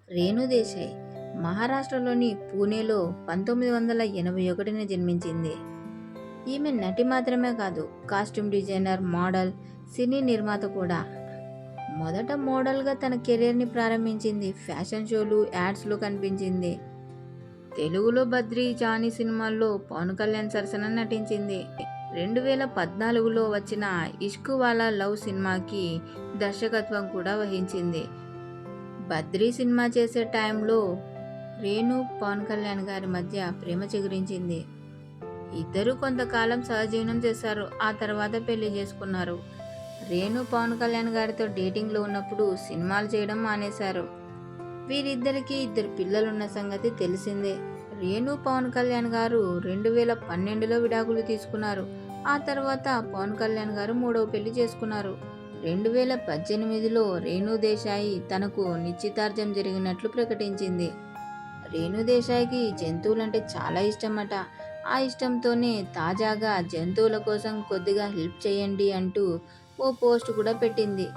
రేణు దేశాయ్ మహారాష్ట్రలోని పూణేలో 1981న జన్మించింది. ఈమె నటి మాత్రమే కాదు, కాస్ట్యూమ్ డిజైనర్, మోడల్, సినీ నిర్మాత కూడా. మొదట మోడల్గా తన కెరీర్ని ప్రారంభించింది. ఫ్యాషన్ షోలు, యాడ్స్లో కనిపించింది. తెలుగులో బద్రీ, జానీ సినిమాల్లో పవన్ కళ్యాణ్ సరసన నటించింది. 2014లో వచ్చిన ఇష్క్ వాలా లవ్ సినిమాకి దర్శకత్వం కూడా వహించింది. బద్రీ సినిమా చేసే టైంలో రేణు, పవన్ కళ్యాణ్ గారి మధ్య ప్రేమ చిగురించింది. ఇద్దరు కొంతకాలం సహజీవనం చేశారు. ఆ తర్వాత పెళ్లి చేసుకున్నారు. రేణు పవన్ కళ్యాణ్ గారితో డేటింగ్లో ఉన్నప్పుడు సినిమాలు చేయడం మానేశారు. వీరిద్దరికీ ఇద్దరు పిల్లలున్న సంగతి తెలిసిందే. రేణు పవన్ కళ్యాణ్ గారు 2012లో విడాకులు తీసుకున్నారు. ఆ తర్వాత పవన్ కళ్యాణ్ గారు మూడవ పెళ్లి చేసుకున్నారు. 2018లో రేణు దేశాయి తనకు నిశ్చితార్థం జరిగినట్లు ప్రకటించింది. రేణు దేశాయికి జంతువులంటే చాలా ఇష్టమట. ఆ ఇష్టంతోనే తాజాగా జంతువుల కోసం కొద్దిగా హెల్ప్ చేయండి అంటూ ఓ పోస్ట్ కూడా పెట్టింది.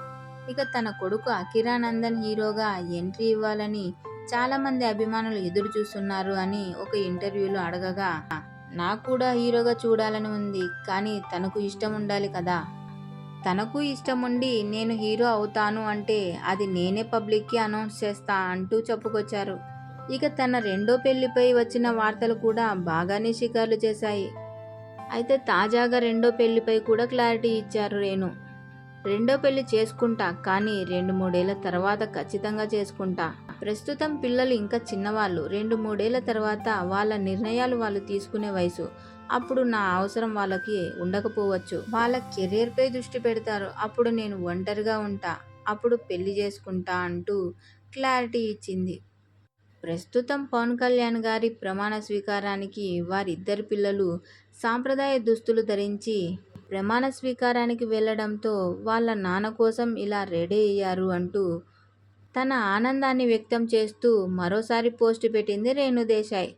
ఇక తన కొడుకు అకిరానందన్ హీరోగా ఎంట్రీ ఇవ్వాలని చాలామంది అభిమానులు ఎదురు చూస్తున్నారు అని ఒక ఇంటర్వ్యూలో అడగగా, నాకు కూడా హీరోగా చూడాలని ఉంది, కానీ తనకు ఇష్టం ఉండాలి కదా. తనకు ఇష్టం ఉండి నేను హీరో అవుతాను అంటే అది నేనే పబ్లిక్కి అనౌన్స్ చేస్తా అంటూ చెప్పుకొచ్చారు. ఇక తన రెండో పెళ్లిపై వచ్చిన వార్తలు కూడా బాగానే షికార్లు చేశాయి. అయితే తాజాగా రెండో పెళ్లిపై కూడా క్లారిటీ ఇచ్చారు రేణు. రెండో పెళ్లి చేసుకుంటా, కానీ 2-3 ఏళ్ల తర్వాత ఖచ్చితంగా చేసుకుంటా. ప్రస్తుతం పిల్లలు ఇంకా చిన్నవాళ్ళు. 2-3 ఏళ్ల తర్వాత వాళ్ళ నిర్ణయాలు వాళ్ళు తీసుకునే వయసు. అప్పుడు నా అవసరం వాళ్ళకి ఉండకపోవచ్చు. వాళ్ళ కెరీర్పై దృష్టి పెడతారు. అప్పుడు నేను ఒంటరిగా ఉంటా. అప్పుడు పెళ్లి చేసుకుంటా అంటూ క్లారిటీ ఇచ్చింది. ప్రస్తుతం పవన్ కళ్యాణ్ గారి ప్రమాణ స్వీకారానికి వారిద్దరు పిల్లలు సాంప్రదాయ దుస్తులు ధరించి ప్రమాణ స్వీకారానికి వెళ్లడంతో వాళ్ళ నాన్న కోసం ఇలా రెడీ అయ్యారు అంటూ తన ఆనందాన్ని వ్యక్తం చేస్తూ మరోసారి పోస్ట్ పెట్టింది రేణు దేశాయ్.